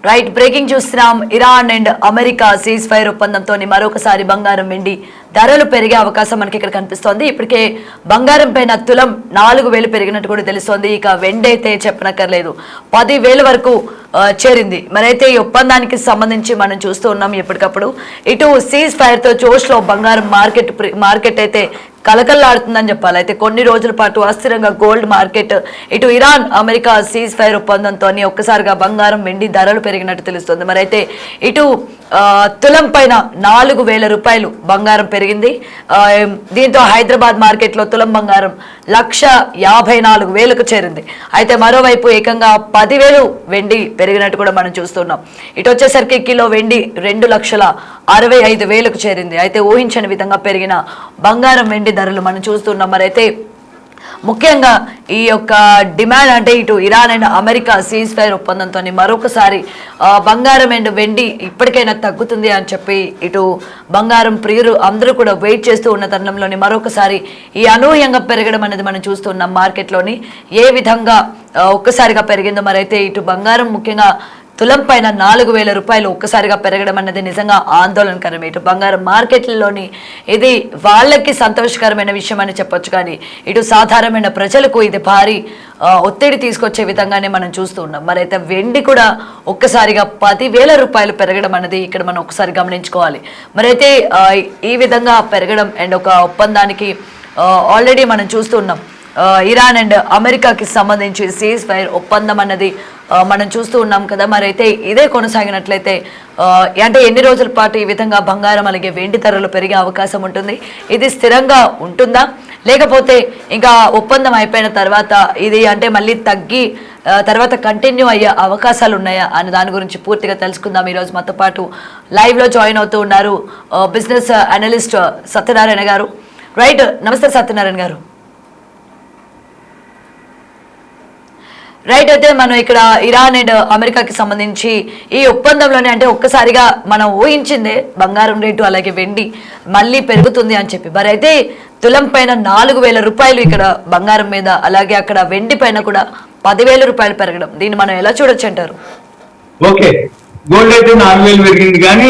Right, breaking చూస్తున్నాం. Iran and America ceasefire ఒప్పందంతో మరొకసారి బంగారం వెండి ధరలు పెరిగే అవకాశం మనకి ఇక్కడ కనిపిస్తోంది. ఇప్పటికే బంగారం పైన తులం 4,000 పెరిగినట్టు కూడా తెలుస్తోంది. ఇక వెండి అయితే చెప్పనక్కర్లేదు, 10,000 వరకు చేరింది. మరైతే ఈ ఒప్పందానికి సంబంధించి మనం చూస్తూ ఉన్నాం ఎప్పటికప్పుడు. ఇటు సీజ్ ఫైర్ తో జోష్ లో బంగారం మార్కెట్ అయితే కలకల్లాడుతుందని చెప్పాలి. అయితే కొన్ని రోజుల పాటు అస్థిరంగా గోల్డ్ మార్కెట్, ఇటు ఇరాన్ అమెరికా సీజ్ ఫైర్ ఒప్పందంతో ఒక్కసారిగా బంగారం వెండి ధరలు పెరిగినట్టు తెలుస్తుంది. మరైతే ఇటు తులం పైన 4,000 రూపాయలు బంగారం పెరిగింది. దీంతో హైదరాబాద్ మార్కెట్లో తులం బంగారం 1,54,000కు చేరింది. అయితే మరోవైపు ఏకంగా 10,000 వెండి పెరిగినట్టు కూడా మనం చూస్తున్నాం. ఇటు వచ్చేసరికి కిలో వెండి 2,65,000కు చేరింది. అయితే ఊహించని విధంగా పెరిగిన బంగారం వెండి ధరలు మనం చూస్తున్నాం. మరైతే ముఖ్యంగా ఈ యొక్క డిమాండ్ అంటే ఇటు Iran and America ceasefire ఒప్పందంతో మరొకసారి బంగారం అండ్ వెండి ఇప్పటికైనా తగ్గుతుంది అని చెప్పి ఇటు బంగారం ప్రియులు అందరూ కూడా వెయిట్ చేస్తూ ఉన్న తరుణంలోని మరొకసారి ఈ అనూహ్యంగా పెరగడం అనేది మనం చూస్తున్నాం. మార్కెట్లోని ఏ విధంగా ఒక్కసారిగా పెరిగిందో. మరైతే ఇటు బంగారం ముఖ్యంగా తులం పైన 4,000 రూపాయలు ఒక్కసారిగా పెరగడం అన్నది నిజంగా ఆందోళనకరమే. ఇటు బంగారం మార్కెట్లలోని ఇది వాళ్ళకి సంతోషకరమైన విషయం అని చెప్పొచ్చు, కానీ ఇటు సాధారణమైన ప్రజలకు ఇది భారీ ఒత్తిడి తీసుకొచ్చే విధంగానే మనం చూస్తూ ఉన్నాం. మరైతే వెండి కూడా ఒక్కసారిగా 10,000 రూపాయలు పెరగడం అన్నది ఇక్కడ మనం ఒకసారి గమనించుకోవాలి. మరైతే ఈ విధంగా పెరగడం అండ్ ఒక ఒప్పందానికి ఆల్రెడీ మనం చూస్తున్నాం. ఇరాన్ అండ్ అమెరికాకి సంబంధించి సీజ్ ఫైర్ ఒప్పందం అన్నది మనం చూస్తూ ఉన్నాం కదా. మరైతే ఇదే కొనసాగినట్లయితే అంటే ఎన్ని రోజుల పాటు ఈ విధంగా బంగారం అలాగే వెండి ధరలు పెరిగే అవకాశం ఉంటుంది? ఇది స్థిరంగా ఉంటుందా, లేకపోతే ఇంకా ఒప్పందం అయిపోయిన తర్వాత ఇది అంటే మళ్ళీ తగ్గి తర్వాత కంటిన్యూ అయ్యే అవకాశాలు ఉన్నాయా అని దాని గురించి పూర్తిగా తెలుసుకుందాం. ఈరోజు మాతో పాటు లైవ్లో జాయిన్ అవుతూ ఉన్నారు బిజినెస్ అనలిస్ట్ సత్యనారాయణ గారు. రైట్, నమస్తే సత్యనారాయణ గారు. రైట్, అయితే మనం ఇక్కడ ఇరాన్ అండ్ అమెరికాకి సంబంధించి ఈ ఒప్పందంలోనే అంటే ఒక్కసారిగా మనం ఊహించిందే బంగారం రేటు అలాగే వెండి మళ్ళీ పెరుగుతుంది అని చెప్పి. మరి అయితే తులం పైన 4,000 రూపాయలు ఇక్కడ బంగారం మీద, అలాగే అక్కడ వెండి పైన కూడా 10,000 రూపాయలు పెరగడం, దీన్ని మనం ఎలా చూడొచ్చు అంటారు? ఓకే, గోల్డ్ అయితే 4,000 పెరిగింది, కానీ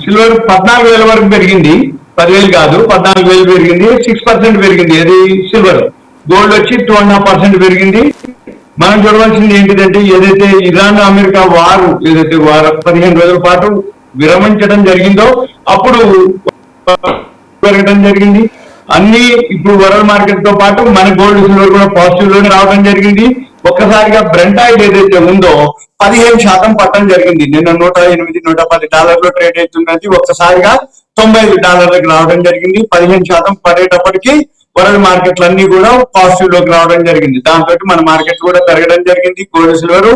సిల్వర్ 14,000 వరకు పెరిగింది. 10,000 కాదు, 14,000 పెరిగింది. 6% పెరిగింది అది సిల్వర్. గోల్డ్ వచ్చి 2.5% పెరిగింది. మనం చూడవలసింది ఏంటిదంటే, ఏదైతే ఇరాన్ అమెరికా వారు 15 రోజుల పాటు విరమించడం జరిగిందో అప్పుడు పెరగడం జరిగింది. అన్ని ఇప్పుడు వరల్డ్ మార్కెట్ తో పాటు మన గోల్డ్ సిల్వర్ కూడా పాజిటివ్ లోనే రావడం జరిగింది. ఒక్కసారిగా బ్రెంట్ ఆయిల్ ఏదైతే ఉందో 15% పట్టడం జరిగింది. నిన్న $108-110 ట్రేడ్ అవుతున్నది ఒక్కసారిగా $95 రావడం జరిగింది. 15% పడేటప్పటికి వరల్డ్ మార్కెట్లు అన్ని కూడా పాజిటివ్ లోకి రావడం జరిగింది. దాంతో మన మార్కెట్ కూడా పెరగడం జరిగింది. గోల్డ్ సిల్వర్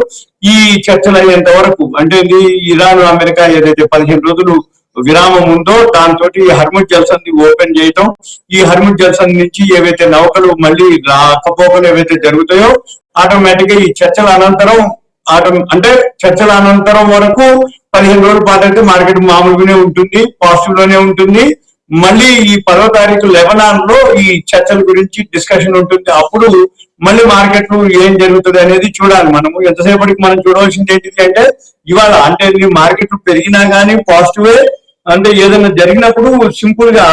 ఈ చర్చలు అయ్యేంత వరకు అంటే ఇది ఇరాన్ అమెరికా ఏదైతే 15 రోజులు విరామం ఉందో దాంతో హర్ముజ్ జల్సన్ ఓపెన్ చేయటం, ఈ హర్ముజ్ జల్సన్ నుంచి ఏవైతే నౌకలు మళ్ళీ రాకపోకలు ఏవైతే జరుగుతాయో ఆటోమేటిక్ గా ఈ చర్చల అనంతరం చర్చల అనంతరం వరకు 15 రోజుల పాటు అయితే మార్కెట్ మామూలుగానే ఉంటుంది, పాజిటివ్ లోనే ఉంటుంది. మళ్ళీ ఈ 10వ తారీఖు లెబనాన్ లో ఈ చర్చల గురించి డిస్కషన్ ఉంటుంది. అప్పుడు మళ్ళీ మార్కెట్ ఏం జరుగుతుంది అనేది చూడాలి. మనము ఎంతసేపటికి మనం చూడవలసింది ఏంటిది అంటే ఇవాళ అంటే మార్కెట్ పెరిగినా కానీ పాజిటివే, అంటే ఏదైనా జరిగినప్పుడు సింపుల్ గా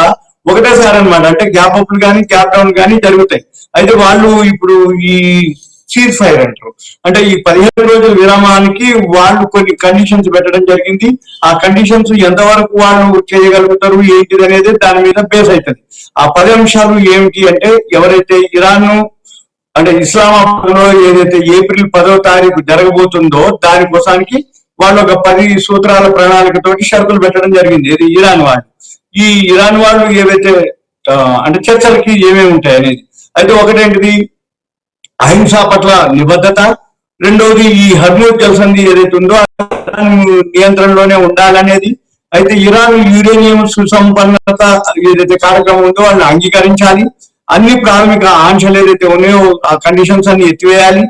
ఒకటేసారి అనమాట, అంటే గ్యాప్ అప్లు కానీ గ్యాప్ డౌన్ కానీ జరుగుతాయి. అయితే వాళ్ళు ఇప్పుడు ఈ సీజ్ ఫైర్ అంటారు, అంటే ఈ 15 రోజుల విరామానికి వాళ్ళు కొన్ని కండిషన్స్ పెట్టడం జరిగింది. ఆ కండిషన్స్ ఎంతవరకు వాళ్ళు చేయగలుగుతారు ఏంటిది అనేది దాని మీద బేస్ అవుతుంది. ఆ 10 అంశాలు ఏమిటి అంటే, ఎవరైతే ఇరాన్ అంటే ఇస్లామాబాద్ లో ఏదైతే ఏప్రిల్ 10వ తారీఖు జరగబోతుందో దానికోసానికి వాళ్ళు ఒక 10 సూత్రాల ప్రణాళికతోటి షరతులు పెట్టడం జరిగింది. ఇది ఇరాన్ వాళ్ళు. ఈ ఇరాన్ వాళ్ళు ఏవైతే అంటే చర్చలకి ఏమేమి ఉంటాయి అనేది అయితే ఒకటేంటిది, అహింస పట్ల నిబద్ధత, రెండవది ఈ హర్మూజ్ జలసంధి ఏదైతే ఉందో ఇరాన్ నియంత్రణలోనే ఉండాలనేది. అయితే ఇరాన్ యురేనియం సుసంపన్నత ఏదైతే కార్యక్రమం ఉందో వాళ్ళని అంగీకరించాలి. అన్ని ప్రాథమిక ఆంక్షలు ఏదైతే ఉన్నాయో ఆ కండిషన్స్ అన్ని ఎత్తివేయాలి.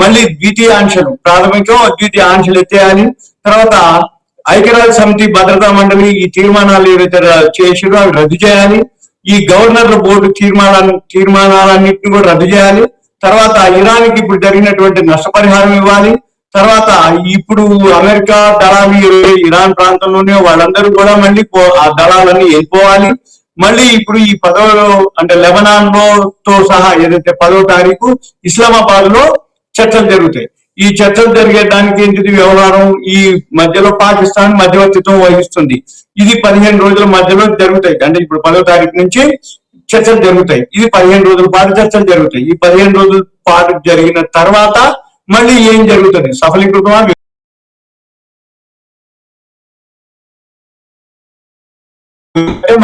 మళ్ళీ ద్వితీయ ఆంక్షలు, ప్రాథమిక ద్వితీయ ఆంక్షలు ఎత్తేయాలి. తర్వాత ఐక్యరాజ్య సమితి భద్రతా మండలి ఈ తీర్మానాలు ఏవైతే చేసిరో అవి రద్దు చేయాలి. ఈ గవర్నర్ల బోర్డు తీర్మానాలన్నింటినీ కూడా రద్దు చేయాలి. తర్వాత ఇరాన్కి ఇప్పుడు జరిగినటువంటి నష్టపరిహారం ఇవ్వాలి. తర్వాత ఇప్పుడు అమెరికా దళాలు ఇరాన్ ప్రాంతంలోనే వాళ్ళందరూ కూడా మళ్ళీ ఆ దళాలన్నీ వెళ్ళిపోవాలి. మళ్ళీ ఇప్పుడు ఈ 10వ అంటే లెబనాన్ తో సహా ఏదైతే 10వ తారీఖు ఇస్లామాబాద్ లో చర్చలు జరుగుతాయి. ఈ చర్చలు జరిగేదానికి ఏంటిది వ్యవహారం, ఈ మధ్యలో పాకిస్తాన్ మధ్యవర్తిత్వం వహిస్తుంది. ఇది 15 రోజుల మధ్యలో జరుగుతాయి. అంటే ఇప్పుడు 10వ తారీఖు నుంచి చర్చలు జరుగుతాయి. ఇది 15 రోజుల పాటు చర్చలు జరుగుతాయి. ఈ 15 రోజుల పాటు జరిగిన తర్వాత మళ్ళీ ఏం జరుగుతుంది, సఫలీకృతమా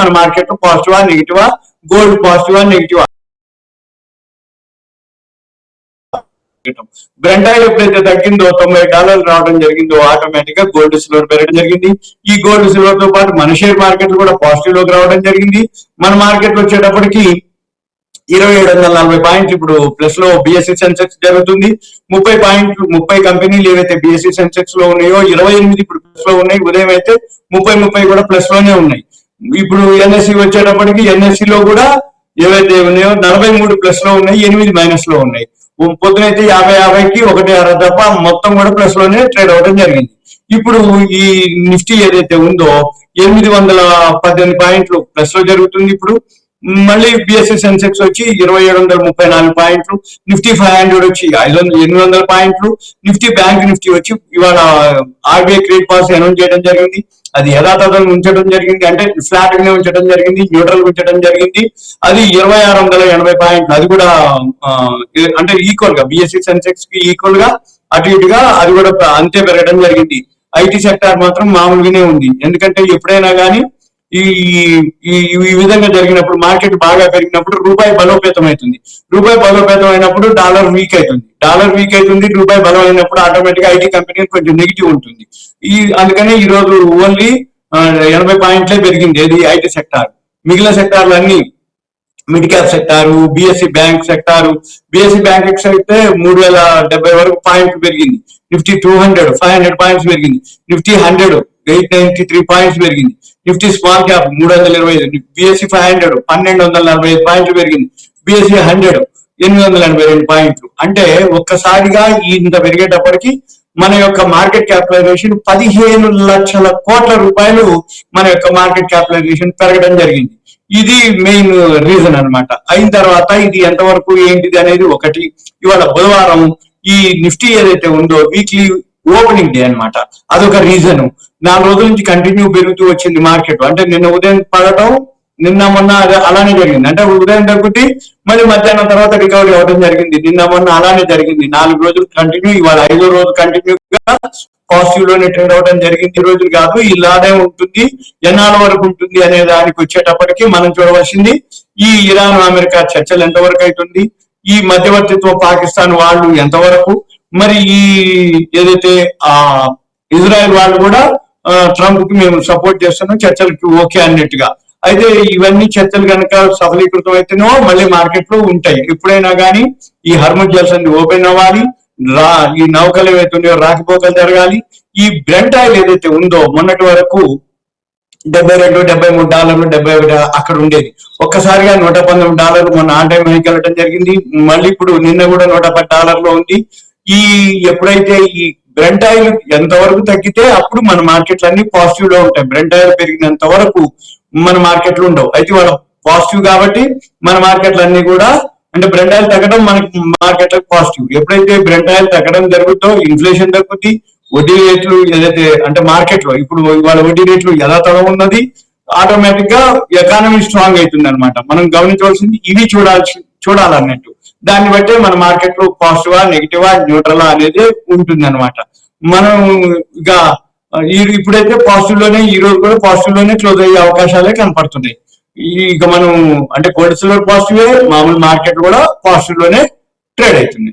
మన మార్కెట్ పాజిటివా నెగిటివా, గోల్డ్ పాజిటివా నెగిటివా. బ్రెంట్ ఆయిల్ ఎప్పుడైతే తగ్గిందో $90 రావడం జరిగిందో ఆటోమేటిక్ గా గోల్డ్ సిల్వర్ పెరగడం జరిగింది. ఈ గోల్డ్ సిల్వర్ తో పాటు మన షేర్ మార్కెట్ కూడా పాజిటివ్ లోకి రావడం జరిగింది. మన మార్కెట్ వచ్చేటప్పటికి 2740 పాయింట్లు ఇప్పుడు ప్లస్ లో బిఎస్సి సెన్సెక్స్ జరుగుతుంది. 30 కంపెనీలు ఏవైతే బిఎస్సి సెన్సెక్స్ లో ఉన్నాయో 28 ఇప్పుడు ప్లస్ లో ఉన్నాయి. ఉదయం అయితే 30 కూడా ప్లస్ లోనే ఉన్నాయి. ఇప్పుడు ఎన్ఎస్సి వచ్చేటప్పటికి ఎన్ఎస్సి లో కూడా ఏవైతే ఉన్నాయో 43 ప్లస్ లో ఉన్నాయి, 8 మైనస్ లో ఉన్నాయి. పొద్దునైతే 50కి 1.6 తప్ప మొత్తం కూడా ప్లస్ లోనే ట్రేడ్ అవడం జరిగింది. ఇప్పుడు ఈ నిఫ్టీ ఏదైతే ఉందో 818 పాయింట్లు ప్లస్ లో జరుగుతుంది. ఇప్పుడు మళ్ళీ బిఎస్సి సెన్సెక్స్ వచ్చి 2734 పాయింట్లు, నిఫ్టీ 500 వచ్చి 800 పాయింట్లు, నిఫ్టీ బ్యాంక్ నిఫ్టీ వచ్చి ఇవాళ ఆర్బీఐ క్రెడిట్ పాలసీ అనౌన్స్ చేయడం జరిగింది. అది యథాతథంగా ఉంచడం జరిగింది, అంటే ఫ్లాట్ గానే ఉంచడం జరిగింది, న్యూట్రల్ ఉంచడం జరిగింది. అది 2680 పాయింట్లు, అది కూడా అంటే ఈక్వల్ గా బిఎస్సి సెన్సెక్స్ కి ఈక్వల్ గా అటు ఇటుగా అది కూడా అంతే పెరగడం జరిగింది. ఐటీ సెక్టార్ మాత్రం మామూలుగానే ఉంది. ఎందుకంటే ఎప్పుడైనా కానీ ఈ ఈ విధంగా జరిగినప్పుడు మార్కెట్ బాగా పెరిగినప్పుడు రూపాయి బలోపేతం అవుతుంది. రూపాయి బలోపేతం అయినప్పుడు డాలర్ వీక్ అవుతుంది. రూపాయి బలం అయినప్పుడు ఆటోమేటిక్ గా ఐటీ కంపెనీ కొంచెం నెగిటివ్ ఉంటుంది. అందుకనే ఈ రోజు ఓన్లీ 80 పాయింట్లే పెరిగింది ఏది ఐటీ సెక్టార్. మిగిలిన సెక్టార్లు అన్ని mid cap sector, BSc bank sector. BSc bank అయితే 3070 వరకు పాయింట్లు పెరిగింది. నిఫ్టీ 200 500 పాయింట్స్ పెరిగింది. నిఫ్టీ 100 893 పాయింట్స్ పెరిగింది. నిఫ్టీ స్మాల్ క్యాప్ 325, బిఎస్సి 500 1245 పాయింట్లు పెరిగింది. బిఎస్సి 100 882 పాయింట్లు. అంటే ఒక్కసారిగా ఇంత పెరిగేటప్పటికి మన యొక్క మార్కెట్ క్యాపిటలైజేషన్ 15 లక్షల కోట్ల రూపాయలు మన యొక్క మార్కెట్ క్యాపిటలైజేషన్ పెరగడం జరిగింది. ఇది మెయిన్ రీజన్ అన్నమాట. అయిన తర్వాత ఇది ఎంతవరకు ఏంటిది అనేది ఒకటి. ఇవాళ బుధవారం ఈ నిఫ్టీ ఏదైతే ఉందో వీక్లీ ఓపెనింగ్ డే అన్నమాట, అదొక రీజన్. 4 రోజుల నుంచి కంటిన్యూ పెరుగుతూ వచ్చింది మార్కెట్. అంటే నిన్న ఉదయం పడటం, నిన్న మొన్న అలానే జరిగింది. అంటే ఉదయం తగ్గుతుంది, మళ్ళీ మధ్యాహ్నం తర్వాత రికవరీ అవడం జరిగింది. నిన్న మొన్న అలానే జరిగింది. 4 రోజులు కంటిన్యూ, ఇవాళ 5వ రోజు కంటిన్యూగా పాజిటివ్ లోనే ట్రేడ్ అవడం జరిగింది. ఈ రోజులు కాదు, ఇలానే ఉంటుంది, ఎన్నాళ్ళ వరకు ఉంటుంది అనే దానికి వచ్చేటప్పటికి మనం చూడవలసింది ఈ ఇరాన్ అమెరికా చర్చలు ఎంతవరకు అవుతుంది, ఈ మధ్యవర్తిత్వం పాకిస్తాన్ వాళ్ళు ఎంతవరకు, మరి ఈ ఏదైతే ఇజ్రాయెల్ వాళ్ళు కూడా ట్రంప్ కి మేము సపోర్ట్ చేస్తున్నాం, చర్చలకి ఓకే అన్నట్టుగా. అయితే ఇవన్నీ చర్చలు కనుక సఫలీకృతం అయితేనో మళ్ళీ మార్కెట్ లో ఉంటాయి. ఎప్పుడైనా కానీ ఈ హర్ముజ్ జలసంధి ఓపెన్ అవ్వాలి, ఈ నౌకలు ఏవైతే ఉన్నాయో రాకపోకలు జరగాలి. ఈ బ్రెంట్ ఆయిల్ ఏదైతే ఉందో మొన్నటి వరకు $72, $73, 71 అక్కడ ఉండేది. ఒక్కసారిగా $119 మొన్న ఆన్ టైం హైకి వెళ్ళటం జరిగింది. మళ్ళీ ఇప్పుడు నిన్న కూడా $110 ఉంది. ఈ ఎప్పుడైతే ఈ బ్రెంట్ ఆయిల్ ఎంతవరకు తగ్గితే అప్పుడు మన మార్కెట్లు అన్ని పాజిటివ్ లో ఉంటాయి. బ్రెంట్ ఆయిల్ పెరిగినంత వరకు మన మార్కెట్లు ఉండవు. అయితే వాళ్ళ పాజిటివ్ కాబట్టి మన మార్కెట్లు అన్ని కూడా, అంటే బ్రెంట్ ఆయిల్ తగ్గడం మనకి మార్కెట్లకు పాజిటివ్. ఎప్పుడైతే బ్రెంట్ ఆయిల్ తగ్గడం జరుగుతుందో ఇన్ఫ్లేషన్ తగ్గుతుంది, వడ్డీ రేట్లు ఏదైతే అంటే మార్కెట్ లో ఇప్పుడు ఇవాళ వడ్డీ రేట్లు యథాతథం ఉన్నది, ఆటోమేటిక్ గా ఎకానమీ స్ట్రాంగ్ అవుతుంది అనమాట. మనం గమనించవలసింది ఇవి చూడాలన్నట్టు. దాన్ని బట్టే మన మార్కెట్ లో పాజిటివా నెగిటివా న్యూట్రలా అనేది ఉంటుంది అనమాట. మనం ఇక ఇప్పుడైతే పాజిటివ్ లోనే, ఈ రోజు కూడా పాజిటివ్ లోనే క్లోజ్ అయ్యే అవకాశాలే కనపడుతున్నాయి. ఇక మనం అంటే గోల్డ్ సిల్వర్ పాజిటివే, మామూలు మార్కెట్ కూడా పాజిటివ్ లోనే ట్రేడ్ అవుతుంది.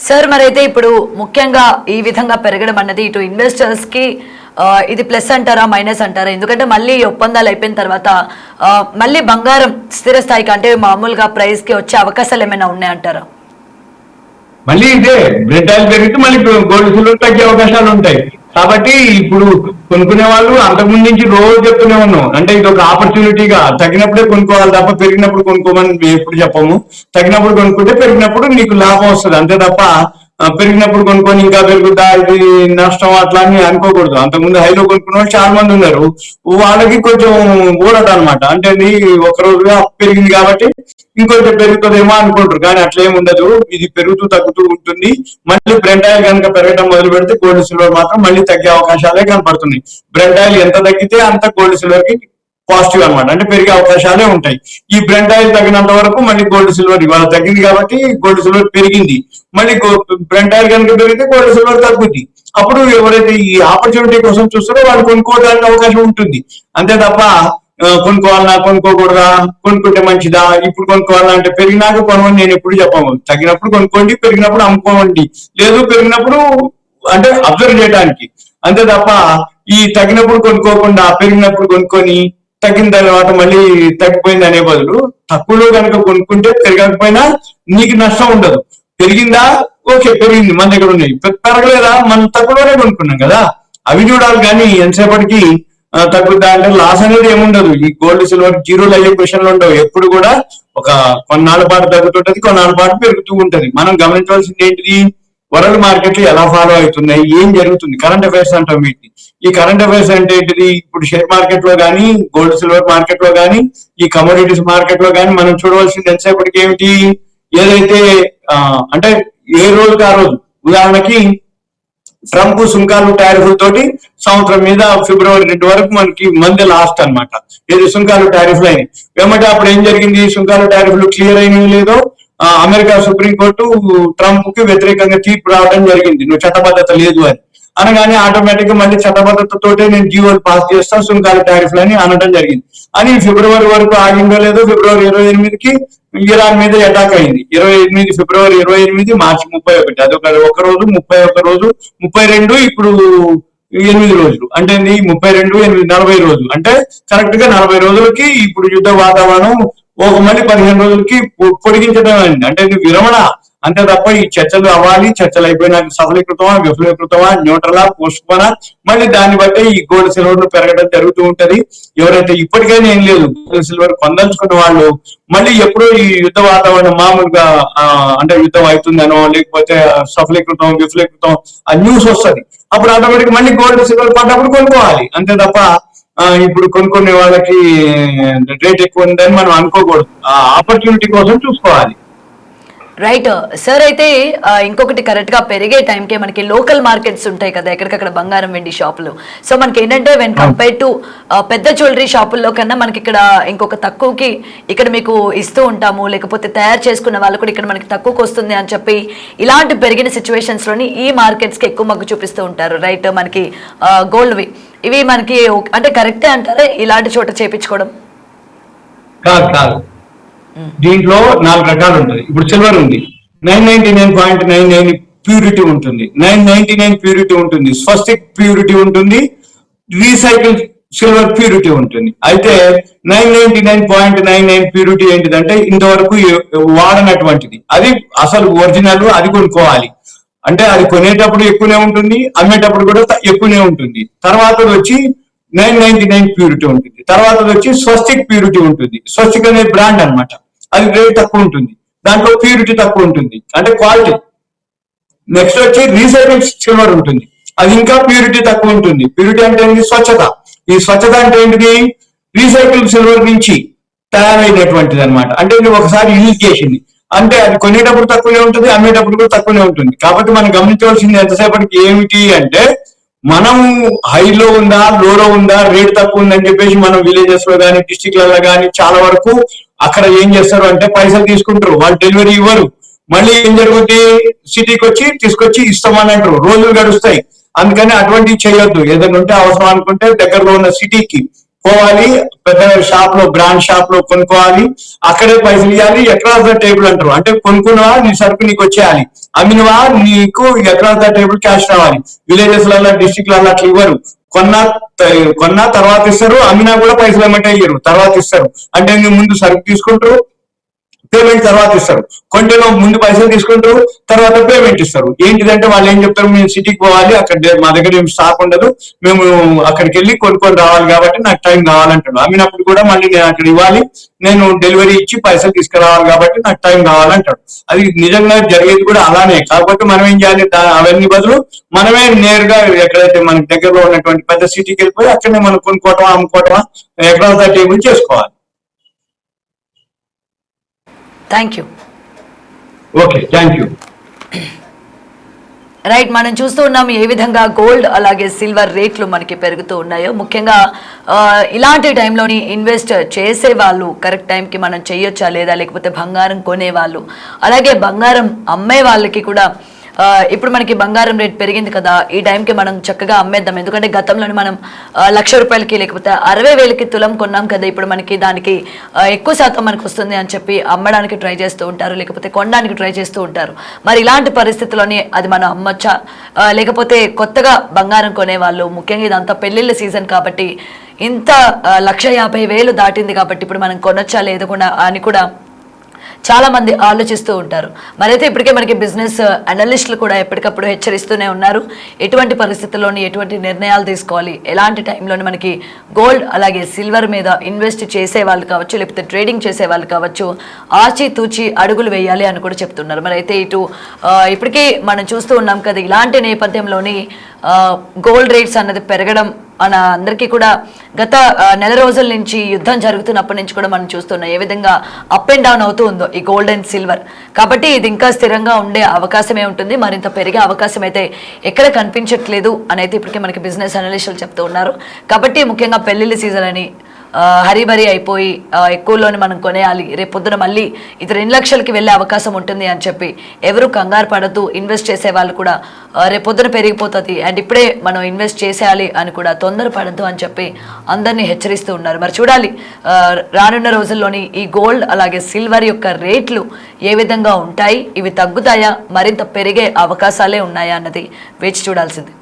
సార్ మరైతే ఇప్పుడు ముఖ్యంగా ఈ విధంగా పెరగడం అన్నది ఇటు ఇన్వెస్టర్స్ కి ఇది ప్లస్ అంటారా మైనస్ అంటారా? ఎందుకంటే మళ్ళీ ఈ ఒప్పందాలు అయిపోయిన తర్వాత మళ్ళీ బంగారం స్థిర స్థాయికి అంటే మామూలుగా ప్రైస్ కి వచ్చే అవకాశాలు ఏమైనా ఉన్నాయంటారా? మళ్ళీ ఇదే బ్రెడ్ ఆయిల్ పెరిగితే మళ్ళీ గోల్డ్ సిల్వర్ తగ్గే అవకాశాలు ఉంటాయి. కాబట్టి ఇప్పుడు కొనుక్కునే వాళ్ళు అంతకుముందు నుంచి రోజు చెప్తూనే ఉన్నాం, అంటే ఇది ఒక ఆపర్చునిటీగా తగినప్పుడే కొనుక్కోవాలి తప్ప పెరిగినప్పుడు కొనుక్కోమని మేము ఎప్పుడు చెప్పము. తగినప్పుడు కొనుక్కుంటే పెరిగినప్పుడు నీకు లాభం వస్తుంది, అంతే తప్ప పెరిగినప్పుడు కొనుక్కొని ఇంకా పెరుగుతా ఇది నష్టం అట్లా అని అనుకోకూడదు. అంతకుముందు హైలో కొనుక్కున్న వాళ్ళు చాలా మంది ఉన్నారు, వాళ్ళకి కొంచెం ఊరట అనమాట. అంటే ఒక రోజుగా పెరిగింది కాబట్టి ఇంకొంచెం పెరుగుతుందేమో అనుకుంటారు, కానీ అట్లా ఏమి ఉండదు. ఇది పెరుగుతూ తగ్గుతూ ఉంటుంది. మళ్ళీ బ్రెంట్ ఆయిల్ కనుక పెరగడం మొదలు పెడితే గోల్డ్ సిల్వర్ మాత్రం మళ్ళీ తగ్గే అవకాశాలే కనపడుతున్నాయి. బ్రెంట్ ఆయిల్ ఎంత తగ్గితే అంత గోల్డ్ సిల్వర్ కి పాజిటివ్ అనమాట, అంటే పెరిగే అవకాశాలే ఉంటాయి. ఈ బ్రెంట్ ఆయిల్ తగ్గినంత వరకు మళ్ళీ గోల్డ్ సిల్వర్ ఇవాళ తగ్గింది కాబట్టి గోల్డ్ సిల్వర్ పెరిగింది. మళ్ళీ బ్రెంట్ ఆయిల్ కనుక పెరిగితే గోల్డ్ సిల్వర్ తగ్గుద్ది. అప్పుడు ఎవరైతే ఈ ఆపర్చునిటీ కోసం చూస్తారో వాళ్ళు కొనుక్కోవడానికి అవకాశం ఉంటుంది, అంతే తప్ప కొనుక్కోవాలన్నా కొనుక్కోకూడదా, కొనుక్కుంటే మంచిదా, ఇప్పుడు కొనుక్కోవాలన్నా అంటే పెరిగినాక కొనమని నేను ఎప్పుడు చెప్పము. తగ్గినప్పుడు కొనుక్కోండి, పెరిగినప్పుడు అమ్ముకోండి, లేదు పెరిగినప్పుడు అంటే అబ్జర్వ్ చేయడానికి, అంతే తప్ప ఈ తగ్గినప్పుడు కొనుక్కోకుండా పెరిగినప్పుడు కొనుక్కొని తగ్గిన తర్వాత మళ్ళీ తగ్గిపోయింది అనే బదులు తక్కువలో కనుక కొనుక్కుంటే పెరగకపోయినా నీకు నష్టం ఉండదు. పెరిగిందా ఓకే పెరిగింది, మన దగ్గర ఉన్నాయి. పెరగలేదా మనం తక్కువలోనే కొనుక్కున్నాం కదా, అవి చూడాలి. కానీ ఎంతసేపటికి తగ్గుద్దా అంటే లాస్ అనేది ఏముండదు. ఈ గోల్డ్ సిల్వర్ జీరోలు అయ్యే క్వశ్చన్లు ఉండవు. ఎప్పుడు కూడా ఒక కొన్నాళ్ళ పాటు తగ్గుతుంటది, కొన్నాళ్ళ పాటు పెరుగుతూ ఉంటది. మనం గమనించవలసింది ఏంటిది, వరల్డ్ మార్కెట్లు ఎలా ఫాలో అవుతున్నాయి, ఏం జరుగుతుంది, కరెంట్ అఫైర్స్ అంటాం వీటిని. ఈ కరెంట్ అఫైర్స్ అంటే ఏంటిది, ఇప్పుడు షేర్ మార్కెట్ లో కానీ గోల్డ్ సిల్వర్ మార్కెట్ లో కానీ ఈ కమోడిటీస్ మార్కెట్ లో కానీ మనం చూడవలసింది ఎంతసేపటికి ఏమిటి, ఏదైతే అంటే ఏ రోజుకి ఆ రోజు. ఉదాహరణకి ట్రంప్ సుంకాలు టారిఫ్లతోటి సంవత్సరం మీద ఫిబ్రవరి 2 వరకు మనకి మంది లాస్ట్ అనమాట. ఏది సుంకాలు టారిఫ్లు అయినాయి ఏమంటే అప్పుడు ఏం జరిగింది, సుంకాలు టారిఫ్లు క్లియర్ అయినవి లేదో అమెరికా సుప్రీంకోర్టు ట్రంప్ కి వ్యతిరేకంగా తీర్పు రావడం జరిగింది, నువ్వు చట్టబద్ధత లేదు అని. అనగానే ఆటోమేటిక్ గా మళ్ళీ చట్టబద్ధతతోటే నేను జీవోలు పాస్ చేస్తా సుంకాల టారిఫ్లు అని అనడం జరిగింది. అని ఫిబ్రవరి వరకు ఆగిందో లేదో ఫిబ్రవరి 28కి ఇరాన్ మీద అటాక్ అయింది. 28 ఫిబ్రవరి 28 మార్చి 31 అదొక ఒక రోజు, 31 రోజు, 32 ఇప్పుడు 8 రోజులు, అంటే 32 8 40 రోజులు, అంటే కరెక్ట్ గా 40 రోజులకి ఇప్పుడు యుద్ధ వాతావరణం ఒక మళ్ళీ 15 రోజులకి పొడిగించడం అయింది. అంటే ఇది విరమణ, అంతే తప్ప ఈ చర్చలు అవ్వాలి, చర్చలు అయిపోయినాక సఫలీకృతమా విఫలీకృతమా న్యూట్రలా పోస్ట్పోనా మళ్ళీ దాన్ని బట్టి ఈ గోల్డ్ సిల్వర్ పెరగడం జరుగుతూ ఉంటది. ఎవరైతే ఇప్పటికైనా ఏం లేదు గోల్డ్ సిల్వర్ పొందలుచుకున్న వాళ్ళు మళ్ళీ ఎప్పుడో ఈ యుద్ధ వాతావరణం మామూలుగా అంటే యుద్ధం అవుతుందనో లేకపోతే సఫలీకృతం విఫలీకృతం ఆ న్యూస్ వస్తుంది, అప్పుడు ఆటోమేటిక్ మళ్ళీ గోల్డ్ సిల్వర్ పడ్డప్పుడు కొనుక్కోవాలి, అంతే తప్ప ఇప్పుడు కొనుక్కునే వాళ్ళకి రేట్ ఎక్కువ ఉందని మనం అనుకోకూడదు. ఆ ఆపర్చునిటీ కోసం చూసుకోవాలి. Right sir. అయితే ఇంకొకటి కరెక్ట్ గా పెరిగే టైంకే మనకి లోకల్ మార్కెట్స్ ఉంటాయి కదా ఎక్కడికక్కడ బంగారం వెండి షాపులు. సో మనకి ఏంటంటే వెన్ కంపేర్ టు పెద్ద జ్యువెలరీ షాపుల్లో కన్నా మనకి ఇక్కడ ఇంకొక తక్కువకి ఇక్కడ మీకు ఇస్తూ ఉంటాము, లేకపోతే తయారు చేసుకున్న వాళ్ళు కూడా ఇక్కడ మనకి తక్కువకి వస్తుంది అని చెప్పి ఇలాంటి పెరిగిన సిచ్యువేషన్స్ లోని ఈ మార్కెట్స్ కి ఎక్కువ మగ్గు చూపిస్తూ ఉంటారు. రైట్, మనకి గోల్డ్వి ఇవి మనకి అంటే కరెక్టే అంటారా ఇలాంటి చోట చేపించుకోవడం? కాదు, దీంట్లో 4 రకాలు ఉంటుంది. ఇప్పుడు సిల్వర్ ఉంది, 999.99 ప్యూరిటీ ఉంటుంది, 999 ప్యూరిటీ ఉంటుంది, స్వస్తిక్ ప్యూరిటీ ఉంటుంది, రీసైకిల్ సిల్వర్ ప్యూరిటీ ఉంటుంది. అయితే 999.99 ప్యూరిటీ ఏంటిదంటే ఇంతవరకు వాడనటువంటిది, అది అసలు ఒరిజినల్, అది కొనుక్కోవాలి. అంటే అది కొనేటప్పుడు ఎక్కువనే ఉంటుంది, అమ్మేటప్పుడు కూడా ఎక్కువనే ఉంటుంది. తర్వాత వచ్చి 999 ప్యూరిటీ ఉంటుంది. తర్వాత వచ్చి స్వస్తిక్ ప్యూరిటీ ఉంటుంది. స్వస్తిక్ అనే బ్రాండ్ అనమాట, అది రేట్ తక్కువ ఉంటుంది, దాంట్లో ప్యూరిటీ తక్కువ ఉంటుంది, అంటే క్వాలిటీ. నెక్స్ట్ వచ్చి రీసైకిల్ సిల్వర్ ఉంటుంది, అది ఇంకా ప్యూరిటీ తక్కువ ఉంటుంది. ప్యూరిటీ అంటే ఏంటి, స్వచ్ఛత. ఈ స్వచ్ఛత అంటే ఏంటిది, రీసైకిల్ సిల్వర్ నుంచి తయారైనటువంటిది అనమాట. అంటే నువ్వు ఒకసారి యూజ్ చేసింది అంటే అది కొనేటప్పుడు తక్కువనే ఉంటుంది, అమ్మేటప్పుడు కూడా తక్కువనే ఉంటుంది. కాబట్టి మనం గమనించవలసింది ఎంతసేపటికి ఏమిటి అంటే మనం హైలో ఉందా లోలో ఉందా రేట్ తక్కువ ఉందని చెప్పేసి మనం విలేజెస్ లో కానీ డిస్టిక్లలో కానీ చాలా వరకు అక్కడ ఏం చేస్తారు అంటే పైసలు తీసుకుంటారు, వాళ్ళు డెలివరీ ఇవ్వరు. మళ్ళీ ఏం జరుగుతుంది, సిటీకి వచ్చి తీసుకొచ్చి ఇస్తామని అంటారు, రోజులు గడుస్తాయి. అందుకని అటువంటివి చేయొద్దు. ఏదైనా ఉంటే అవసరం అనుకుంటే దగ్గరలో ఉన్న సిటీకి పోవాలి, పెద్ద షాప్ లో బ్రాండ్ షాప్ లో కొనుక్కోవాలి, అక్కడే పైసలు ఇవ్వాలి. ఎక్రాస్ ద టేబుల్ అంటారు, అంటే కొనుక్కున్నవా నీ సరుకు నీకు వచ్చేయాలి, అమ్మినవా నీకు ఎక్రాస్ ద టేబుల్ క్యాష్ రావాలి. విలేజెస్ లలో డిస్ట్రిక్ట్ లలో అట్లా ఇవ్వరు. కొన్నా తర్వాత ఇస్తారు, అమ్మినా కూడా పైసలు ఏమంటే ఇయ్యరు, తర్వాత ఇస్తారు. అంటే నువ్వు ముందు సరుకు తీసుకుంటారు, పేమెంట్ తర్వాత ఇస్తారు. కొంటేనో ముందు పైసలు తీసుకుంటారు, తర్వాత పేమెంట్ ఇస్తారు. ఏంటిదంటే వాళ్ళు ఏం చెప్తారు, మేము సిటీకి పోవాలి, అక్కడ మా దగ్గర ఏం స్టాక్ ఉండదు, మేము అక్కడికి వెళ్ళి కొనుక్కొని రావాలి కాబట్టి నాకు టైం కావాలంటాడు. అమ్మినప్పుడు కూడా మళ్ళీ నేను అక్కడ ఇవ్వాలి, నేను డెలివరీ ఇచ్చి పైసలు తీసుకురావాలి కాబట్టి నాకు టైం కావాలంటాడు. అది నిజంగా జరిగేది కూడా అలానే. కాకపోతే మనం ఏం చేయాలి, అవన్నీ బదులు మనమే నేరుగా ఎక్కడైతే మనకి దగ్గరలో ఉన్నటువంటి పెద్ద సిటీకి వెళ్ళిపోయి అక్కడనే మనం కొనుక్కోవటం అమ్ముకోవటం ఎక్రాస్ ద టేబుల్ చేసుకోవాలి. Thank you. Okay, thank you. Right, మనం చూస్తూ ఉన్నాం ఏ విధంగా గోల్డ్ అలాగే సిల్వర్ రేట్లు మనకి పెరుగుతూ ఉన్నాయో. ముఖ్యంగా ఇలాంటి టైంలోని ఇన్వెస్ట్ చేసే వాళ్ళు కరెక్ట్ టైంకి మనం చేయొచ్చా లేదా, లేకపోతే బంగారం కొనే వాళ్ళు అలాగే బంగారం అమ్మే వాళ్ళకి కూడా ఇప్పుడు మనకి బంగారం రేట్ పెరిగింది కదా, ఈ టైంకి మనం చక్కగా అమ్మేద్దాం. ఎందుకంటే గతంలోని మనం 1,00,000 రూపాయలకి లేకపోతే 60,000కి తులం కొన్నాం కదా, ఇప్పుడు మనకి దానికి ఎక్కువ శాతం మనకు వస్తుంది అని చెప్పి అమ్మడానికి ట్రై చేస్తూ ఉంటారు, లేకపోతే కొనడానికి ట్రై చేస్తూ ఉంటారు. మరి ఇలాంటి పరిస్థితుల్లోని అది మనం అమ్మొచ్చా, లేకపోతే కొత్తగా బంగారం కొనేవాళ్ళు, ముఖ్యంగా ఇదంతా పెళ్లిళ్ళ సీజన్ కాబట్టి ఇంత 1,50,000 దాటింది కాబట్టి ఇప్పుడు మనం కొనొచ్చా లేదకుండా అని కూడా చాలా మంది ఆలోచిస్తూ ఉంటారు. మరైతే ఇప్పటికే మనకి బిజినెస్ అనలిస్టులు కూడా ఎప్పటికప్పుడు హెచ్చరిస్తూనే ఉన్నారు, ఎటువంటి పరిస్థితుల్లోని ఎటువంటి నిర్ణయాలు తీసుకోవాలి, ఎలాంటి టైంలోని మనకి గోల్డ్ అలాగే సిల్వర్ మీద ఇన్వెస్ట్ చేసే వాళ్ళు కావచ్చు, లేకపోతే ట్రేడింగ్ చేసే వాళ్ళు కావచ్చు, ఆచితూచి అడుగులు వేయాలి అని కూడా చెప్తున్నారు. మరైతే ఇటు ఇప్పటికే మనం చూస్తూ ఉన్నాం కదా, ఇలాంటి నేపథ్యంలోని గోల్డ్ రేట్స్ అన్నది పెరగడం మన అందరికీ కూడా గత నెల రోజుల నుంచి యుద్ధం జరుగుతున్నప్పటి నుంచి కూడా మనం చూస్తున్నాం ఏ విధంగా అప్ అండ్ డౌన్ అవుతూ ఉందో ఈ గోల్డ్ అండ్ సిల్వర్. కాబట్టి ఇది ఇంకా స్థిరంగా ఉండే అవకాశమే ఉంటుంది, మరింత పెరిగే అవకాశం అయితే ఎక్కడ కనిపించట్లేదు అని అయితే ఇప్పటికే మనకి బిజినెస్ అనలిస్టులు చెప్తూ ఉన్నారు. కాబట్టి ముఖ్యంగా పెళ్లిళ్ళ సీజన్ అని హరిబరి అయిపోయి ఎక్కువలోని మనం కొనేయాలి, రేపు పొద్దున మళ్ళీ ఇది 2 లక్షలకి వెళ్ళే అవకాశం ఉంటుంది అని చెప్పి ఎవరు కంగారు పడద్దు. ఇన్వెస్ట్ చేసే వాళ్ళు కూడా రేపు పొద్దున పెరిగిపోతుంది అండ్ ఇప్పుడే మనం ఇన్వెస్ట్ చేసేయాలి అని కూడా తొందరపడద్దు అని చెప్పి అందరినీ హెచ్చరిస్తూ ఉన్నారు. మరి చూడాలి రానున్న రోజుల్లోని ఈ గోల్డ్ అలాగే సిల్వర్ యొక్క రేట్లు ఏ విధంగా ఉంటాయి, ఇవి తగ్గుతాయా, మరింత పెరిగే అవకాశాలే ఉన్నాయా అన్నది వేచి చూడాల్సింది.